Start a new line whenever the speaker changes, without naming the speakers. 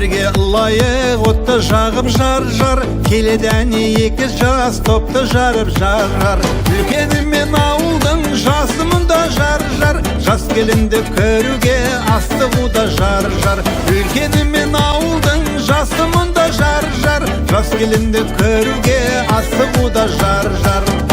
бірге ылайық отты жағып жар-жар, келеден екі жас топты жарып жар-жар. Үлкеніммен ауылдың жасымында жар-жар, жас келінді көруге астығуда жар-жар. Үлкеніммен ауылдың жасымында жар-жар, жас келінді көруге астығуда жар-жар.